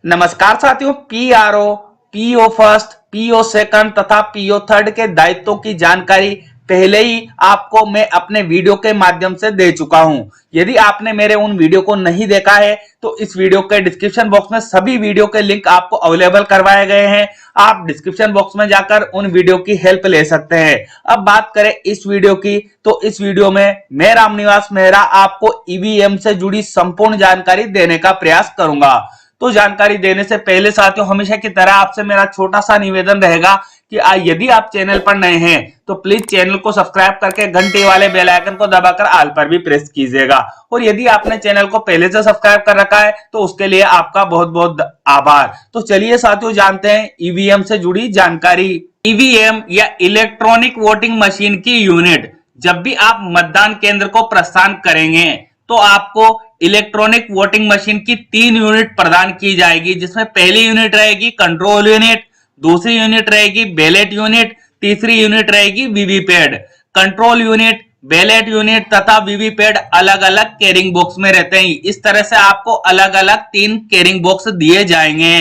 नमस्कार साथियों, PRO, PO first, PO second तथा पीओ थर्ड के दायित्वों की जानकारी पहले ही आपको मैं अपने वीडियो के माध्यम से दे चुका हूं। यदि आपने मेरे उन वीडियो को नहीं देखा है तो इस वीडियो के डिस्क्रिप्शन बॉक्स में सभी वीडियो के लिंक आपको अवेलेबल करवाए गए हैं। आप डिस्क्रिप्शन बॉक्स में जाकर उन वीडियो की हेल्प ले सकते हैं। अब बात करें इस वीडियो की, तो इस वीडियो में मैं रामनिवास मेहरा आपको ईवीएम से जुड़ी संपूर्ण जानकारी देने का प्रयास करूंगा। तो जानकारी देने से पहले साथियों, हमेशा की तरह आपसे मेरा छोटा सा निवेदन रहेगा कि यदि आप चैनल पर नए हैं तो प्लीज चैनल को सब्सक्राइब करके घंटे वाले बेल आइकन को दबाकर ऑल पर भी प्रेस कीजिएगा। और यदि आपने चैनल को पहले से सब्सक्राइब कर रखा है तो उसके लिए आपका बहुत बहुत आभार। तो चलिए साथियों, जानते हैं ईवीएम से जुड़ी जानकारी। ईवीएम या इलेक्ट्रॉनिक वोटिंग मशीन की यूनिट, जब भी आप मतदान केंद्र को प्रस्थान करेंगे तो आपको इलेक्ट्रॉनिक वोटिंग मशीन की 3 यूनिट प्रदान की जाएगी, जिसमें पहली यूनिट रहेगी कंट्रोल यूनिट, दूसरी यूनिट रहेगी बैलेट यूनिट, तीसरी यूनिट रहेगी VVPAT. Control unit, ballot unit तथा वीवीपैट अलग अलग कैरिंग बॉक्स में रहते हैं। इस तरह से आपको अलग अलग 3 कैरिंग बॉक्स दिए जाएंगे।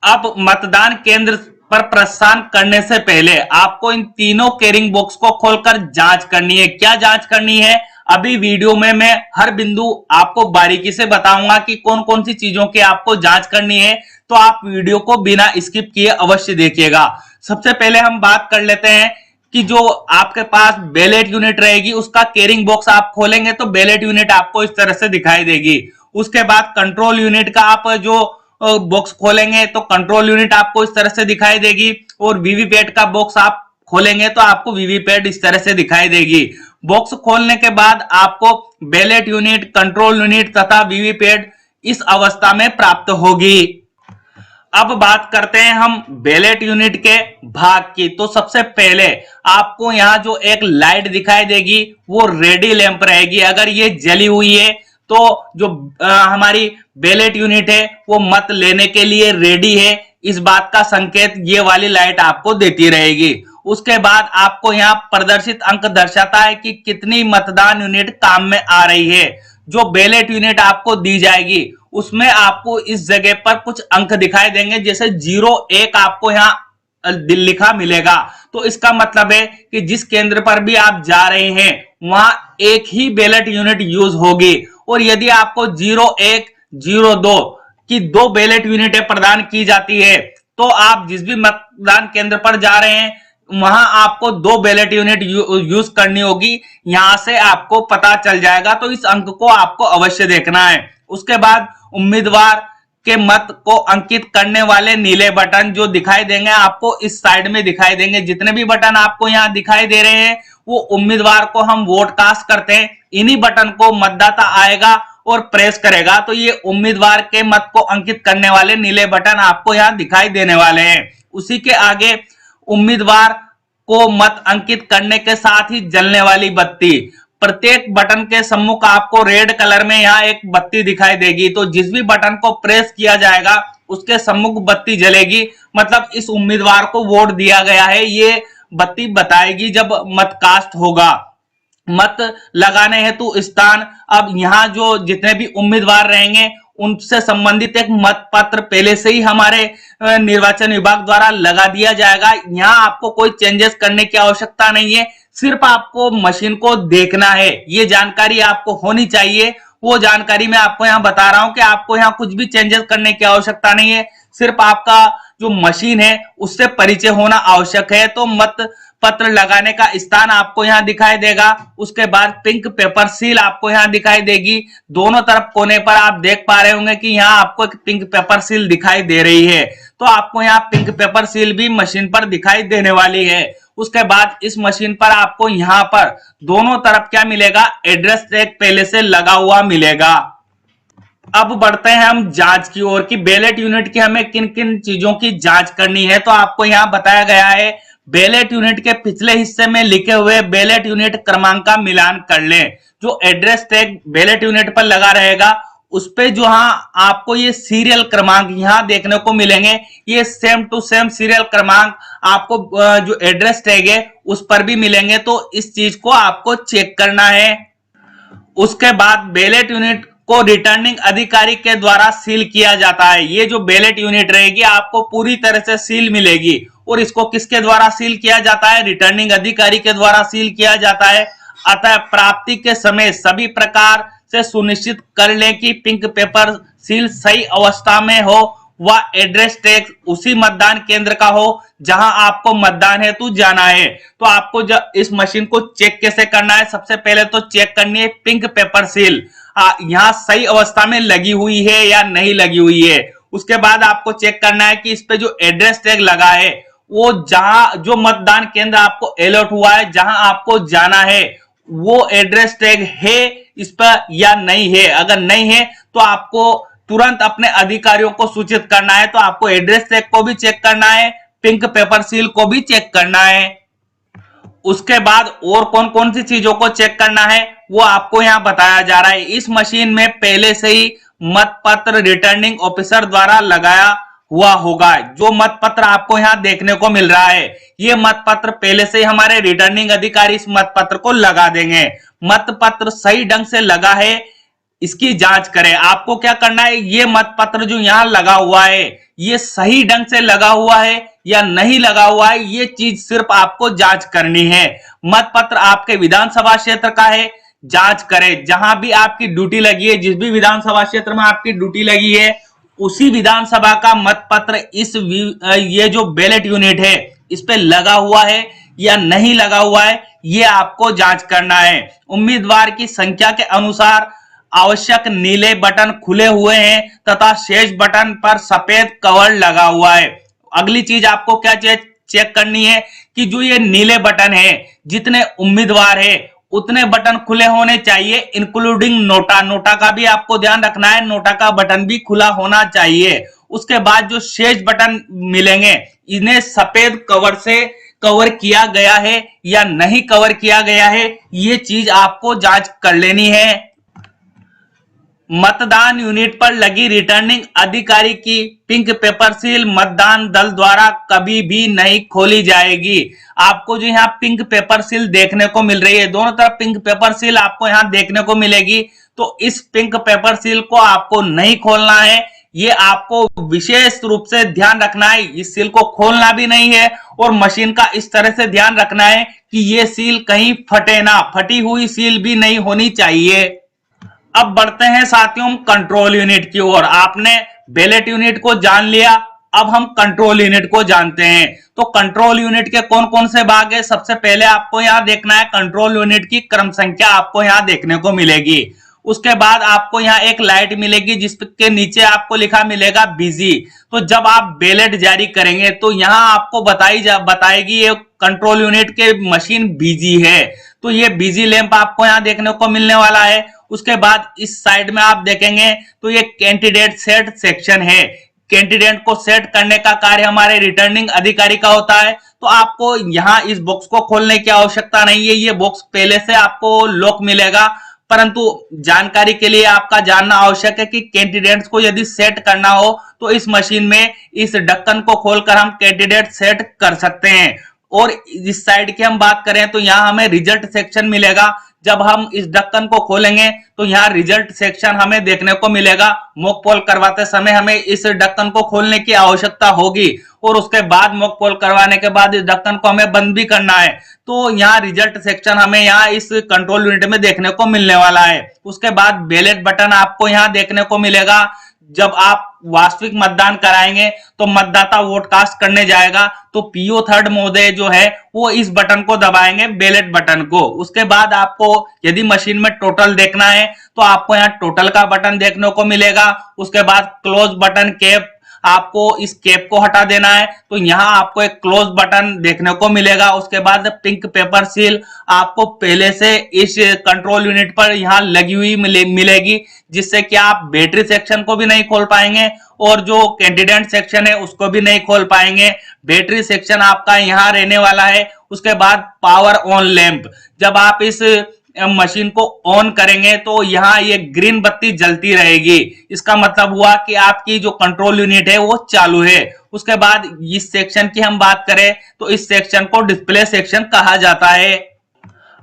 अब मतदान केंद्र पर प्रस्थान करने से पहले आपको इन तीनों कैरिंग बॉक्स को खोलकर जांच करनी है। क्या जांच करनी है, अभी वीडियो में मैं हर बिंदु आपको बारीकी से बताऊंगा कि कौन कौन सी चीजों की आपको जांच करनी है। तो आप वीडियो को बिना स्किप किए अवश्य देखिएगा। सबसे पहले हम बात कर लेते हैं कि जो आपके पास बैलेट यूनिट रहेगी उसका कैरिंग बॉक्स आप खोलेंगे तो बैलेट यूनिट आपको इस तरह से दिखाई देगी। उसके बाद कंट्रोल यूनिट का आप जो बॉक्स खोलेंगे तो कंट्रोल यूनिट आपको इस तरह से दिखाई देगी। और वीवीपैट का बॉक्स आप खोलेंगे तो आपको वीवीपैट इस तरह से दिखाई देगी। बॉक्स खोलने के बाद आपको बैलेट यूनिट, कंट्रोल यूनिट तथा वीवीपैट इस अवस्था में प्राप्त होगी। अब बात करते हैं हम बैलेट यूनिट के भाग की। तो सबसे पहले आपको यहां जो एक लाइट दिखाई देगी वो रेडी लैंप रहेगी। अगर ये जली हुई है तो जो हमारी बैलेट यूनिट है वो मत लेने के लिए रेडी है, इस बात का संकेत ये वाली लाइट आपको देती रहेगी। उसके बाद आपको यहाँ प्रदर्शित अंक दर्शाता है कि कितनी मतदान यूनिट काम में आ रही है। जो बैलेट यूनिट आपको दी जाएगी उसमें आपको इस जगह पर कुछ अंक दिखाई देंगे, जैसे 0-1 आपको यहाँ लिखा मिलेगा। तो इसका मतलब है कि जिस केंद्र पर भी आप जा रहे हैं वहां एक ही बैलेट यूनिट यूज होगी। और यदि आपको 0-1, 0-2 की 2 बैलेट यूनिटें प्रदान की जाती है तो आप जिस भी मतदान केंद्र पर जा रहे हैं वहां आपको 2 बैलेट यूनिट यूज करनी होगी। यहां से आपको पता चल जाएगा, तो इस अंक को आपको अवश्य देखना है। उसके बाद उम्मीदवार के मत को अंकित करने वाले नीले बटन जो दिखाई देंगे आपको इस साइड में दिखाई देंगे। जितने भी बटन आपको यहाँ दिखाई दे रहे हैं वो उम्मीदवार को हम वोट कास्ट करते हैं। इन्हीं बटन को मतदाता आएगा और प्रेस करेगा तो ये उम्मीदवार के मत को अंकित करने वाले नीले बटन आपको यहाँ दिखाई देने वाले हैं। उसी के आगे उम्मीदवार को मत अंकित करने के साथ ही जलने वाली बत्ती, प्रत्येक बटन के सम्मुख आपको रेड कलर में यहाँ एक बत्ती दिखाई देगी। तो जिस भी बटन को प्रेस किया जाएगा उसके सम्मुख बत्ती जलेगी, मतलब इस उम्मीदवार को वोट दिया गया है, ये बत्ती बताएगी जब मत कास्ट होगा। मत लगाने हेतु स्थान, अब यहाँ जो जितने भी उम्मीदवार रहेंगे उनसे संबंधित एक मत पत्र पहले से ही हमारे निर्वाचन विभाग द्वारा लगा दिया जाएगा। यहाँ आपको कोई चेंजेस करने की आवश्यकता नहीं है, सिर्फ आपको मशीन को देखना है। ये जानकारी आपको होनी चाहिए, वो जानकारी मैं आपको यहाँ बता रहा हूं कि आपको यहाँ कुछ भी चेंजेस करने की आवश्यकता नहीं है, सिर्फ आपका जो मशीन है उससे परिचय होना आवश्यक है। तो मत पत्र लगाने का स्थान आपको यहाँ दिखाई देगा। उसके बाद पिंक पेपर सील आपको यहाँ दिखाई देगी। दोनों तरफ कोने पर आप देख पा रहे होंगे कि यहाँ आपको एक पिंक पेपर सील दिखाई दे रही है। तो आपको यहाँ पिंक पेपर सील भी मशीन पर दिखाई देने वाली है। उसके बाद इस मशीन पर आपको यहाँ पर दोनों तरफ क्या मिलेगा, एड्रेस टैग पहले से लगा हुआ मिलेगा। अब बढ़ते हैं हम जांच की ओर कि बैलेट यूनिट की हमें किन किन चीजों की जांच करनी है। तो आपको यहाँ बताया गया है बैलेट यूनिट के पिछले हिस्से में लिखे हुए बैलेट यूनिट क्रमांक का मिलान कर लें। जो एड्रेस टैग बैलेट यूनिट पर लगा रहेगा उस पे जो आपको ये सीरियल क्रमांक यहाँ देखने को मिलेंगे, ये सेम टू सेम सीरियल क्रमांक आपको जो एड्रेस टैग है उस पर भी मिलेंगे। तो इस चीज को आपको चेक करना है। उसके बाद बैलेट यूनिट को रिटर्निंग अधिकारी के द्वारा सील किया जाता है। ये जो बैलेट यूनिट रहेगी आपको पूरी तरह से सील मिलेगी। और इसको किसके द्वारा सील किया जाता है? रिटर्निंग अधिकारी के द्वारा सील किया जाता है। अतः प्राप्ति के समय सभी प्रकार से सुनिश्चित कर लें कि पिंक पेपर सील सही अवस्था में हो व एड्रेस टैग उसी मतदान केंद्र का हो जहां आपको मतदान हेतु जाना है। तो आपको इस मशीन को चेक कैसे करना है? सबसे पहले तो चेक करनी है पिंक पेपर सील यहाँ सही अवस्था में लगी हुई है या नहीं लगी हुई है। उसके बाद आपको चेक करना है कि इस पे जो एड्रेस टैग लगा है वो जहां जो मतदान केंद्र आपको अलॉट हुआ है जहां आपको जाना है वो एड्रेस टैग है इस पर या नहीं है। अगर नहीं है तो आपको तुरंत अपने अधिकारियों को सूचित करना है। तो आपको एड्रेस टैग को भी चेक करना है, पिंक पेपर सील को भी चेक करना है। उसके बाद और कौन कौन सी चीजों को चेक करना है वो आपको यहां बताया जा रहा है। इस मशीन में पहले से ही मतपत्र रिटर्निंग ऑफिसर द्वारा लगाया हुआ होगा। जो मतपत्र आपको यहां देखने को मिल रहा है ये मतपत्र पहले से ही हमारे रिटर्निंग अधिकारी इस मतपत्र को लगा देंगे। मतपत्र सही ढंग से लगा है इसकी जांच करें। आपको क्या करना है, ये मतपत्र जो यहां लगा हुआ है ये सही ढंग से लगा हुआ है या नहीं लगा हुआ है, ये चीज सिर्फ आपको जांच करनी है। मतपत्र आपके विधानसभा क्षेत्र का है, जांच करें। जहां भी आपकी ड्यूटी लगी है, जिस भी विधानसभा क्षेत्र में आपकी ड्यूटी लगी है उसी विधानसभा का मतपत्र ये जो बैलेट यूनिट है इस पे लगा हुआ है या नहीं लगा हुआ है, ये आपको जांच करना है। उम्मीदवार की संख्या के अनुसार आवश्यक नीले बटन खुले हुए हैं तथा शेष बटन पर सफेद कवर लगा हुआ है। अगली चीज आपको क्या चेक करनी है कि जो ये नीले बटन है जितने उम्मीदवार है उतने बटन खुले होने चाहिए, इंक्लूडिंग नोटा। नोटा का भी आपको ध्यान रखना है, नोटा का बटन भी खुला होना चाहिए। उसके बाद जो शेष बटन मिलेंगे इन्हें सफेद कवर से कवर किया गया है या नहीं कवर किया गया है, ये चीज आपको जांच कर लेनी है। मतदान यूनिट पर लगी रिटर्निंग अधिकारी की पिंक पेपर सील मतदान दल द्वारा कभी भी नहीं खोली जाएगी। आपको जो यहाँ पिंक पेपर सील देखने को मिल रही है, दोनों तरफ पिंक पेपर सील आपको यहाँ देखने को मिलेगी। तो इस पिंक पेपर सील को आपको नहीं खोलना है, ये आपको विशेष रूप से ध्यान रखना है। इस सील को खोलना भी नहीं है और मशीन का इस तरह से ध्यान रखना है कि ये सील कहीं फटे ना, फटी हुई सील भी नहीं होनी चाहिए। अब बढ़ते हैं साथियों कंट्रोल यूनिट की ओर। आपने बैलेट यूनिट को जान लिया, अब हम कंट्रोल यूनिट को जानते हैं। तो कंट्रोल यूनिट के कौन कौन से भाग है? सबसे पहले आपको यहां देखना है कंट्रोल यूनिट की क्रम संख्या आपको यहां देखने को मिलेगी। उसके बाद आपको यहाँ एक लाइट मिलेगी जिसके नीचे आपको लिखा मिलेगा बिजी। तो जब आप बैलेट जारी करेंगे तो यहाँ आपको बताएगी ये कंट्रोल यूनिट के मशीन बिजी है। तो ये बिजी लैंप आपको यहाँ देखने को मिलने वाला है। उसके बाद इस साइड में आप देखेंगे तो ये कैंडिडेट सेट सेक्शन है। कैंडिडेट को सेट करने का कार्य हमारे रिटर्निंग अधिकारी का होता है। तो आपको यहाँ इस बॉक्स को खोलने की आवश्यकता नहीं है, ये बॉक्स पहले से आपको लॉक मिलेगा। परंतु जानकारी के लिए आपका जानना आवश्यक है कि कैंडिडेट्स को यदि सेट करना हो तो इस मशीन में इस ढक्कन को खोलकर हम कैंडिडेट सेट कर सकते हैं। और इस साइड की हम बात करें तो यहाँ हमें रिजल्ट सेक्शन मिलेगा। जब हम इस ढक्कन को खोलेंगे तो यहाँ रिजल्ट सेक्शन हमें देखने को मिलेगा। मॉक पोल करवाते समय हमें इस ढक्कन को खोलने की आवश्यकता होगी और उसके बाद मॉक पोल करवाने के बाद इस ढक्कन को हमें बंद भी करना है। तो यहाँ रिजल्ट सेक्शन हमें यहाँ इस कंट्रोल यूनिट में देखने को मिलने वाला है। उसके बाद बैलेट बटन आपको यहाँ देखने को मिलेगा। जब आप वास्तविक मतदान कराएंगे तो मतदाता वोट कास्ट करने जाएगा तो पीओ थर्ड महोदय जो है वो इस बटन को दबाएंगे, बैलेट बटन को। उसके बाद आपको यदि मशीन में टोटल देखना है तो आपको यहाँ टोटल का बटन देखने को मिलेगा। उसके बाद क्लोज बटन कैप, आपको इस कैप को हटा देना है तो यहाँ आपको एक क्लोज बटन देखने को मिलेगा। उसके बाद पिंक पेपर सील आपको पहले से इस कंट्रोल यूनिट पर यहाँ लगी हुई मिलेगी, जिससे कि आप बैटरी सेक्शन को भी नहीं खोल पाएंगे और जो कैंडिडेट सेक्शन है उसको भी नहीं खोल पाएंगे। बैटरी सेक्शन आपका यहाँ रहने वाला है। उसके बाद पावर ऑन लैंप, जब आप इस मशीन को ऑन करेंगे तो यहाँ ये ग्रीन बत्ती जलती रहेगी। इसका मतलब हुआ कि आपकी जो कंट्रोल यूनिट है वो चालू है। उसके बाद इस सेक्शन की हम बात करें तो इस सेक्शन को डिस्प्ले सेक्शन कहा जाता है।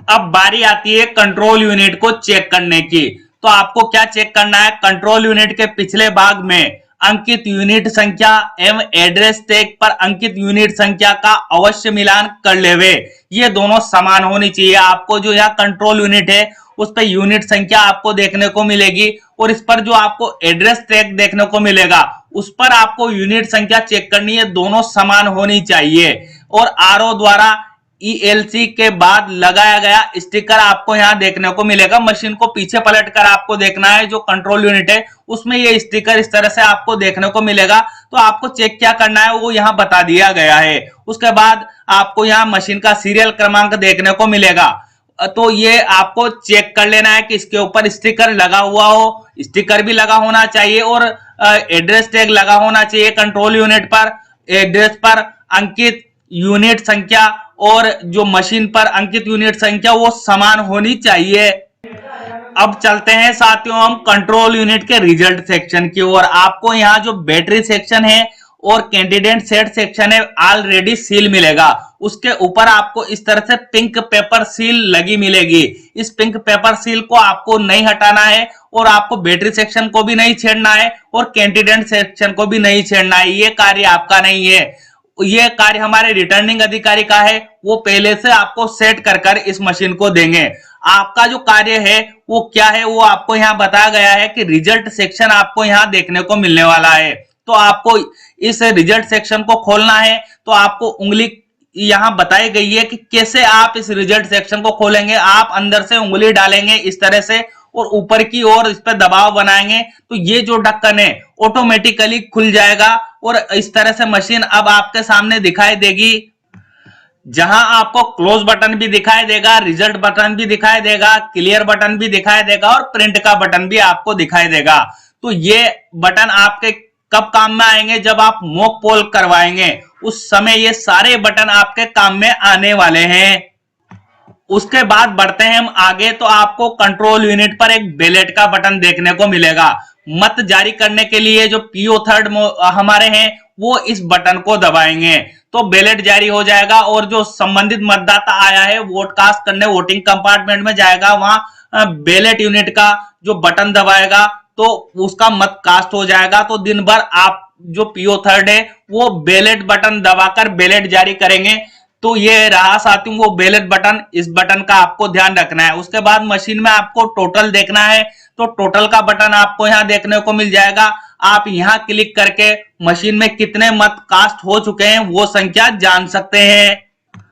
अब बारी आती है कंट्रोल यूनिट को चेक करने की। तो आपको क्या चेक करना है, कंट्रोल यूनिट के पिछले भाग में अंकित यूनिट संख्या एवं एड्रेस टैग पर अंकित यूनिट संख्या का अवश्य मिलान कर लेवे। ये दोनों समान होनी चाहिए। आपको जो यहाँ कंट्रोल यूनिट है उस पर यूनिट संख्या आपको देखने को मिलेगी और इस पर जो आपको एड्रेस टैग देखने को मिलेगा उस पर आपको यूनिट संख्या चेक करनी है, दोनों समान होनी चाहिए। और आरओ द्वारा ईएलसी के बाद लगाया गया स्टिकर आपको यहां देखने को मिलेगा। मशीन को पीछे पलटकर आपको देखना है, जो कंट्रोल यूनिट है उसमें ये स्टिकर इस तरह से आपको देखने को मिलेगा। तो आपको चेक क्या करना है वो यहां बता दिया गया है। उसके बाद आपको यहां मशीन का सीरियल क्रमांक देखने को मिलेगा। तो ये आपको चेक कर लेना है कि इसके ऊपर स्टिकर लगा हुआ हो, स्टिकर भी लगा होना चाहिए और एड्रेस टैग लगा होना चाहिए। कंट्रोल यूनिट पर एड्रेस पर अंकित यूनिट संख्या और जो मशीन पर अंकित यूनिट संख्या वो समान होनी चाहिए। अब चलते हैं साथियों हम कंट्रोल यूनिट के रिजल्ट सेक्शन की ओर। आपको यहाँ जो बैटरी सेक्शन है और कैंडिडेट सेट सेक्शन है ऑलरेडी सील मिलेगा। उसके ऊपर आपको इस तरह से पिंक पेपर सील लगी मिलेगी। इस पिंक पेपर सील को आपको नहीं हटाना है और आपको बैटरी सेक्शन को भी नहीं छेड़ना है और कैंडिडेट सेक्शन को भी नहीं छेड़ना है। ये कार्य आपका नहीं है, ये कार्य हमारे रिटर्निंग अधिकारी का है। वो पहले से आपको सेट कर इस मशीन को देंगे। आपका जो कार्य है वो क्या है वो आपको यहाँ बताया गया है कि रिजल्ट सेक्शन आपको यहाँ देखने को मिलने वाला है। तो आपको इस रिजल्ट सेक्शन को खोलना है। तो आपको उंगली यहाँ बताई गई है कि कैसे आप इस रिजल्ट सेक्शन को खोलेंगे। आप अंदर से उंगली डालेंगे इस तरह से और ऊपर की ओर इस पर दबाव बनाएंगे तो ये जो ढक्कन है ऑटोमेटिकली खुल जाएगा और इस तरह से मशीन अब आपके सामने दिखाई देगी। जहां आपको क्लोज बटन भी दिखाई देगा, रिजल्ट बटन भी दिखाई देगा, क्लियर बटन भी दिखाई देगा और प्रिंट का बटन भी आपको दिखाई देगा। तो ये बटन आपके कब काम में आएंगे, जब आप मॉक पोल करवाएंगे उस समय ये सारे बटन आपके काम में आने वाले हैं। उसके बाद बढ़ते हैं हम आगे। तो आपको कंट्रोल यूनिट पर एक बैलेट का बटन देखने को मिलेगा। मत जारी करने के लिए जो पीओ थर्ड हमारे हैं वो इस बटन को दबाएंगे तो बैलेट जारी हो जाएगा और जो संबंधित मतदाता आया है वोट कास्ट करने वोटिंग कंपार्टमेंट में जाएगा, वहां बैलेट यूनिट का जो बटन दबाएगा तो उसका मत कास्ट हो जाएगा। तो दिन भर आप जो पीओ थर्ड है वो बैलेट बटन दबाकर बैलेट जारी करेंगे। तो ये रहा साथियों वो बैलेट बटन, इस बटन का आपको ध्यान रखना है। उसके बाद मशीन में आपको टोटल देखना है तो टोटल का बटन आपको यहाँ देखने को मिल जाएगा। आप यहाँ क्लिक करके मशीन में कितने मत कास्ट हो चुके हैं वो संख्या जान सकते हैं।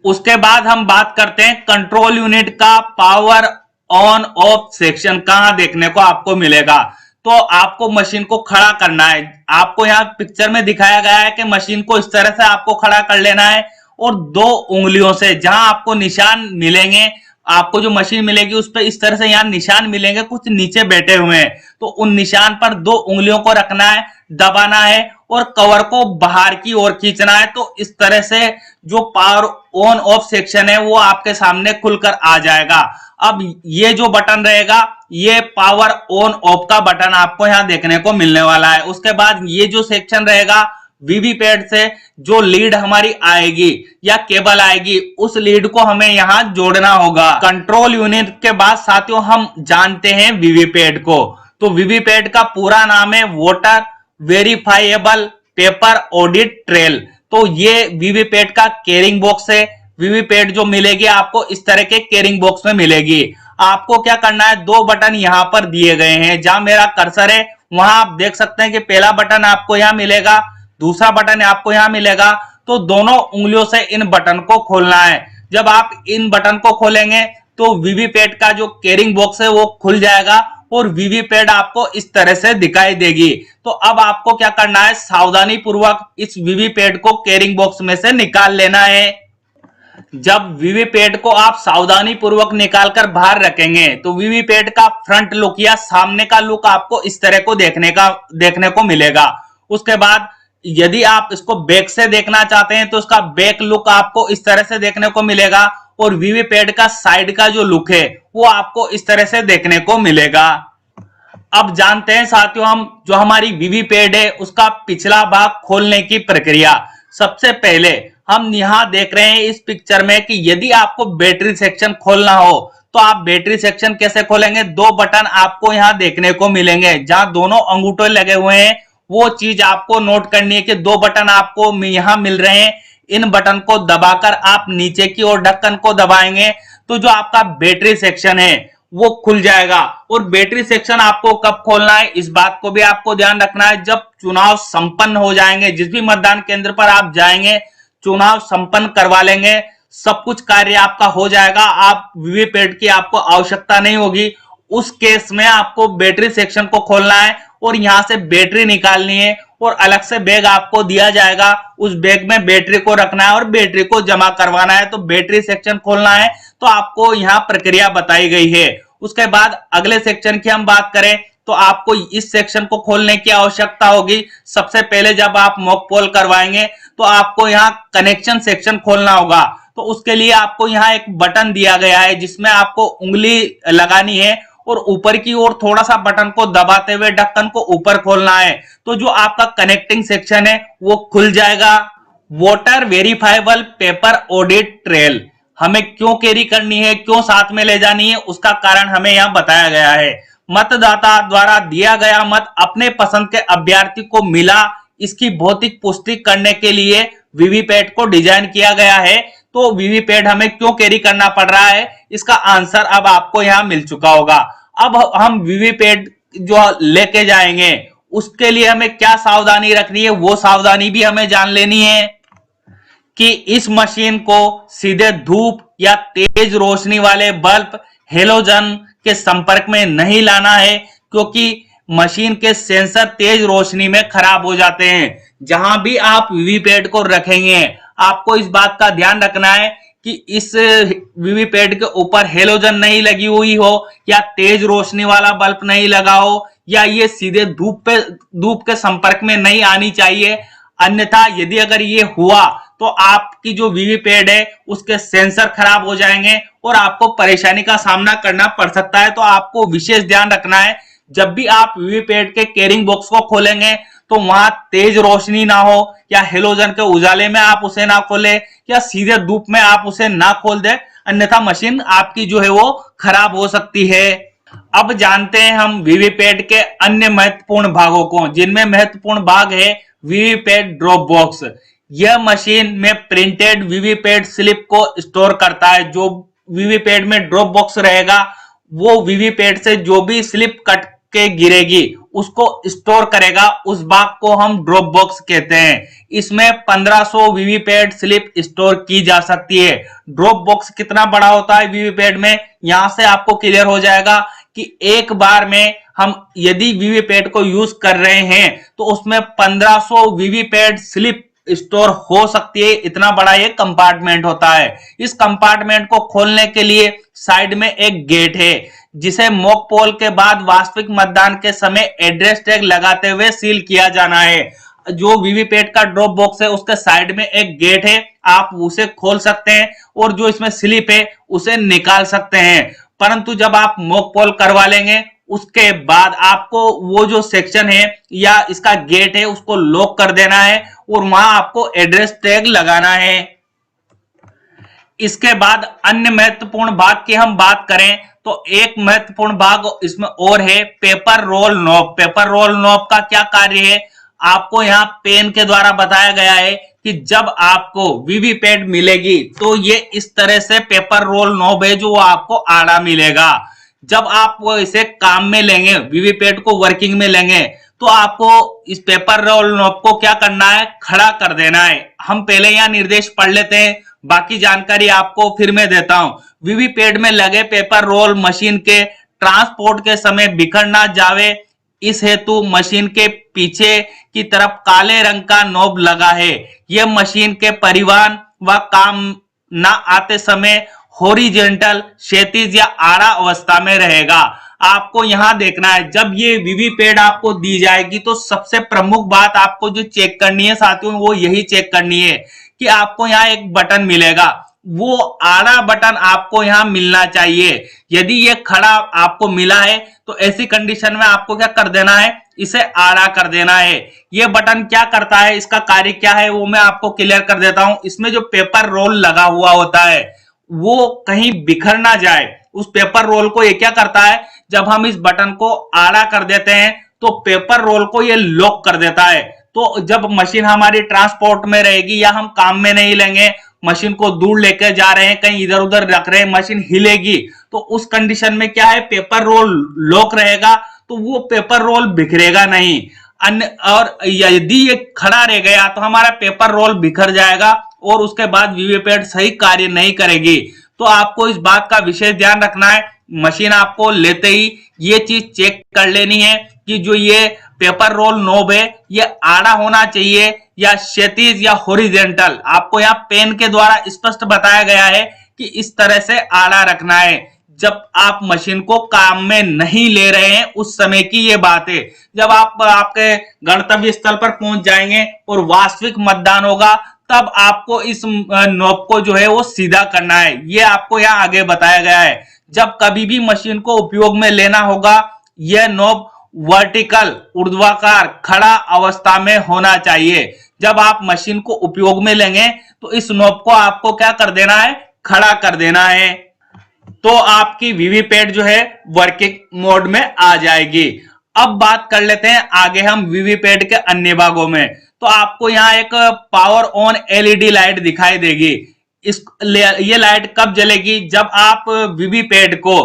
उसके बाद हम बात करते हैं कंट्रोल यूनिट का पावर ऑन ऑफ सेक्शन कहां देखने को आपको मिलेगा। तो आपको मशीन को खड़ा करना है। आपको यहाँ पिक्चर में दिखाया गया है कि मशीन को इस तरह से आपको खड़ा कर लेना है और दो उंगलियों से जहां आपको निशान मिलेंगे, आपको जो मशीन मिलेगी उस पर इस तरह से यहाँ निशान मिलेंगे कुछ नीचे बैठे हुए हैं। तो उन निशान पर दो उंगलियों को रखना है, दबाना है और कवर को बाहर की ओर खींचना है। तो इस तरह से जो पावर ऑन ऑफ सेक्शन है वो आपके सामने खुलकर आ जाएगा। अब ये जो बटन रहेगा ये पावर ऑन ऑफ का बटन आपको यहाँ देखने को मिलने वाला है। उसके बाद ये जो सेक्शन रहेगा वीवीपैड से जो लीड हमारी आएगी या केबल आएगी उस लीड को हमें यहां जोड़ना होगा। कंट्रोल यूनिट के बाद साथियों हम जानते हैं वीवीपैड को। तो वीवीपैड का पूरा नाम है वोटर वेरिफाइएबल पेपर ऑडिट ट्रेल। तो ये वीवीपैड का कैरिंग बॉक्स है। वीवीपैड जो मिलेगी आपको इस तरह के कैरिंग बॉक्स में मिलेगी। आपको क्या करना है, दो बटन यहां पर दिए गए हैं। जहां मेरा कर्सर है वहां आप देख सकते हैं कि पहला बटन आपको यहां मिलेगा, दूसरा बटन आपको यहां मिलेगा। तो दोनों उंगलियों से इन बटन को खोलना है। जब आप इन बटन को खोलेंगे तो वीवीपैड का जो कैरिंग बॉक्स है वो खुल जाएगा और वीवीपैड आपको इस तरह से दिखाई देगी। तो अब आपको क्या करना है, सावधानी पूर्वक इस वीवीपैड को कैरिंग बॉक्स में से निकाल लेना है। जब वीवीपैड को आप सावधानी पूर्वक निकालकर बाहर रखेंगे तो वीवीपैड का फ्रंट लुक या सामने का लुक आपको इस तरह को देखने को मिलेगा। उसके बाद यदि आप इसको बैक से देखना चाहते हैं तो इसका बैक लुक आपको इस तरह से देखने को मिलेगा और वीवीपैड का साइड का जो लुक है वो आपको इस तरह से देखने को मिलेगा। अब जानते हैं साथियों हम जो हमारी वीवीपैड है उसका पिछला भाग खोलने की प्रक्रिया। सबसे पहले हम यहां देख रहे हैं इस पिक्चर में कि यदि आपको बैटरी सेक्शन खोलना हो तो आप बैटरी सेक्शन कैसे खोलेंगे? दो बटन आपको यहां देखने को मिलेंगे, जहां दोनों अंगूठे लगे हुए हैं। वो चीज आपको नोट करनी है कि दो बटन आपको यहां मिल रहे हैं। इन बटन को दबाकर आप नीचे की ओर ढक्कन को दबाएंगे तो जो आपका बैटरी सेक्शन है वो खुल जाएगा। और बैटरी सेक्शन आपको कब खोलना है, इस बात को भी आपको ध्यान रखना है। जब चुनाव संपन्न हो जाएंगे, जिस भी मतदान केंद्र पर आप जाएंगे, चुनाव संपन्न करवा लेंगे, सब कुछ कार्य आपका हो जाएगा, आप वीवीपैट की आपको आवश्यकता नहीं होगी, उस केस में आपको बैटरी सेक्शन को खोलना है और यहां से बैटरी निकालनी है और अलग से बैग आपको दिया जाएगा। उस बैग में बैटरी को रखना है और बैटरी को जमा करवाना है। तो बैटरी सेक्शन खोलना है तो आपको यहां प्रक्रिया बताई गई है। उसके बाद अगले सेक्शन की हम बात करें तो आपको इस सेक्शन को खोलने की आवश्यकता होगी। सबसे पहले जब आप मॉक पोल करवाएंगे तो आपको यहां कनेक्शन सेक्शन खोलना होगा। तो उसके लिए आपको यहां एक बटन दिया गया है जिसमें आपको उंगली लगानी है और ऊपर की ओर थोड़ा सा बटन को दबाते हुए ढक्कन को ऊपर खोलना है। तो जो आपका कनेक्टिंग सेक्शन है वो खुल जाएगा। Voter verifiable paper audit trail हमें क्यों कैरी करनी है, क्यों साथ में ले जानी है, उसका कारण हमें यहां बताया गया है। मतदाता द्वारा दिया गया मत अपने पसंद के अभ्यर्थी को मिला, इसकी भौतिक पुष्टि करने के लिए वीवीपैट को डिजाइन किया गया है। तो वीवीपैट हमें क्यों कैरी करना पड़ रहा है, इसका आंसर अब आपको यहां मिल चुका होगा। अब हम वीवीपैट जो लेके जाएंगे उसके लिए हमें क्या सावधानी रखनी है, वो सावधानी भी हमें जान लेनी है कि इस मशीन को सीधे धूप या तेज रोशनी वाले बल्ब हेलोजन के संपर्क में नहीं लाना है, क्योंकि मशीन के सेंसर तेज रोशनी में खराब हो जाते हैं। जहां भी आप वीवीपैट को रखेंगे आपको इस बात का ध्यान रखना है कि इस वीवीपैट के ऊपर हेलोजन नहीं लगी हुई हो या तेज रोशनी वाला बल्ब नहीं लगा हो या ये सीधे धूप के संपर्क में नहीं आनी चाहिए। अन्यथा यदि अगर ये हुआ तो आपकी जो वीवीपैट है उसके सेंसर खराब हो जाएंगे और आपको परेशानी का सामना करना पड़ सकता है। तो आपको विशेष ध्यान रखना है जब भी आप वीवीपैट के कैरिंग बॉक्स को खोलेंगे तो वहां तेज रोशनी ना हो या हेलोजन के उजाले में आप उसे ना खोले या सीधे धूप में आप उसे ना खोल दे, अन्यथा मशीन आपकी जो है वो खराब हो सकती है। अब जानते हैं हम वीवीपैट के अन्य महत्वपूर्ण भागों को, जिनमें महत्वपूर्ण भाग है वीवीपैट ड्रॉप बॉक्स। यह मशीन में प्रिंटेड वीवीपैट स्लिप को स्टोर करता है। जो वीवीपैट में ड्रॉप बॉक्स रहेगा वो वीवीपैट से जो भी स्लिप कट के गिरेगी उसको स्टोर करेगा, उस भाग को हम ड्रॉप बॉक्स कहते हैं। इसमें 1500 वीवीपैट स्लिप स्टोर की जा सकती है। ड्रॉप बॉक्स कितना बड़ा होता है वीवीपैट में, यहां से आपको क्लियर हो जाएगा कि एक बार में हम यदि वीवीपैट को यूज कर रहे हैं तो उसमें 1500 वीवीपैट स्लिप स्टोर हो सकती है। इतना बड़ा ये कंपार्टमेंट होता है। इस कंपार्टमेंट को खोलने के लिए साइड में एक गेट है जिसे मॉक पोल के बाद वास्तविक मतदान के समय एड्रेस टैग लगाते हुए सील किया जाना है। जो वीवीपैट का ड्रॉप बॉक्स है उसके साइड में एक गेट है, आप उसे खोल सकते हैं और जो इसमें स्लिप है उसे निकाल सकते हैं। परंतु जब आप मॉक पोल करवा लेंगे उसके बाद आपको वो जो सेक्शन है या इसका गेट है उसको लॉक कर देना है और वहां आपको एड्रेस टैग लगाना है। इसके बाद अन्य महत्वपूर्ण भाग की हम बात करें तो एक महत्वपूर्ण भाग इसमें और है paper roll knob. Paper roll knob का क्या कार्य है, आपको यहाँ पेन के द्वारा बताया गया है कि जब आपको वीवीपैट मिलेगी तो ये इस तरह से पेपर रोल नॉब है जो आपको आड़ा मिलेगा। जब आप वो इसे काम में लेंगे, वीवीपैट को वर्किंग में लेंगे, तो आपको इस पेपर रोल नॉब को क्या करना है, खड़ा कर देना है। हम पहले यहाँ निर्देश पढ़ लेते हैं, बाकी जानकारी आपको फिर मैं देता हूं। वीवीपैट में लगे पेपर रोल मशीन के ट्रांसपोर्ट के समय बिखर ना जावे, इस हेतु मशीन के पीछे की तरफ काले रंग का नॉब लगा है। यह मशीन के परिवहन व काम न आते समय हॉरिजॉन्टल क्षैतिज या आड़ा अवस्था में रहेगा। आपको यहां देखना है जब ये वीवीपैट आपको दी जाएगी तो सबसे प्रमुख बात आपको जो चेक करनी है साथियों वो यही चेक करनी है कि आपको यहाँ एक बटन मिलेगा, वो आड़ा बटन आपको यहां मिलना चाहिए। यदि ये खड़ा आपको मिला है तो ऐसी कंडीशन में आपको क्या कर देना है, इसे आड़ा कर देना है। ये बटन क्या करता है, इसका कार्य क्या है वो मैं आपको क्लियर कर देता हूं। इसमें जो पेपर रोल लगा हुआ होता है वो कहीं बिखर ना जाए, उस पेपर रोल को ये क्या करता है, जब हम इस बटन को आड़ा कर देते हैं तो पेपर रोल को ये लॉक कर देता है। तो जब मशीन हमारी ट्रांसपोर्ट में रहेगी या हम काम में नहीं लेंगे, मशीन को दूर लेकर जा रहे हैं, कहीं इधर उधर रख रहे हैं, मशीन हिलेगी, तो उस कंडीशन में क्या है, पेपर रोल लॉक रहेगा, तो वो पेपर रोल बिखरेगा नहीं। और यदि ये खड़ा रह गया तो हमारा पेपर रोल बिखर जाएगा और उसके बाद वीवीपैट सही कार्य नहीं करेगी। तो आपको इस बात का विशेष ध्यान रखना है, मशीन आपको लेते ही ये चीज चेक कर लेनी है कि जो ये पेपर रोल नॉब है ये आड़ा होना चाहिए या क्षैतिज या हॉरिजॉन्टल। आपको यहाँ पेन के द्वारा स्पष्ट बताया गया है कि इस तरह से आड़ा रखना है। जब आप मशीन को काम में नहीं ले रहे हैं उस समय की ये बात है। जब आप आपके गंतव्य स्थल पर पहुंच जाएंगे और वास्तविक मतदान होगा तब आपको इस नॉब को जो है वो सीधा करना है। ये आपको यहाँ आगे बताया गया है। जब कभी भी मशीन को उपयोग में लेना होगा यह नॉब वर्टिकल ऊर्ध्वाकार खड़ा अवस्था में होना चाहिए। जब आप मशीन को उपयोग में लेंगे तो इस नॉब को आपको क्या कर देना है, खड़ा कर देना है। तो आपकी वीवीपैट जो है वर्किंग मोड में आ जाएगी। अब बात कर लेते हैं आगे हम वीवीपैट के अन्य भागों में। तो आपको यहाँ एक पावर ऑन एलईडी लाइट दिखाई देगी। ये लाइट कब जलेगी, जब आप वीवीपैट को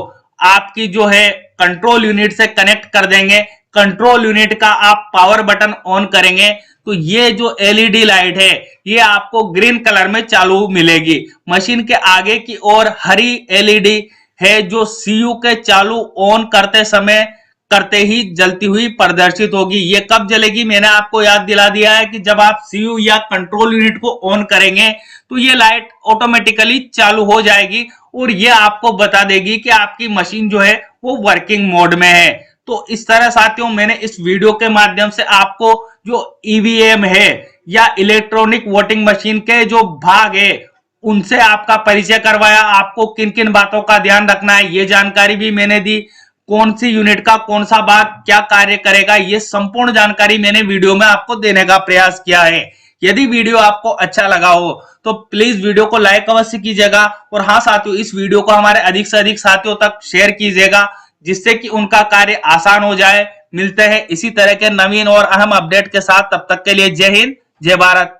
आपकी जो है कंट्रोल यूनिट से कनेक्ट कर देंगे, कंट्रोल यूनिट का आप पावर बटन ऑन करेंगे तो ये जो एलईडी लाइट है ये आपको ग्रीन कलर में चालू मिलेगी। मशीन के आगे की ओर हरी एलईडी है जो सीयू के चालू ऑन करते समय करते ही जलती हुई प्रदर्शित होगी। ये कब जलेगी, मैंने आपको याद दिला दिया है कि जब आप सीयू या कंट्रोल यूनिट को ऑन करेंगे तो ये लाइट ऑटोमेटिकली चालू हो जाएगी और ये आपको बता देगी कि आपकी मशीन जो है वो वर्किंग मोड में है। तो इस तरह साथियों मैंने इस वीडियो के माध्यम से आपको जो ईवीएम है या इलेक्ट्रॉनिक वोटिंग मशीन के जो भाग है उनसे आपका परिचय करवाया। आपको किन किन बातों का ध्यान रखना है ये जानकारी भी मैंने दी। कौन सी यूनिट का कौन सा भाग क्या कार्य करेगा ये संपूर्ण जानकारी मैंने वीडियो में आपको देने का प्रयास किया है। यदि वीडियो आपको अच्छा लगा हो तो प्लीज वीडियो को लाइक अवश्य कीजिएगा और हाँ साथियों इस वीडियो को हमारे अधिक से अधिक साथियों तक शेयर कीजिएगा जिससे कि उनका कार्य आसान हो जाए। मिलते हैं इसी तरह के नवीन और अहम अपडेट के साथ, तब तक के लिए जय हिंद जय भारत।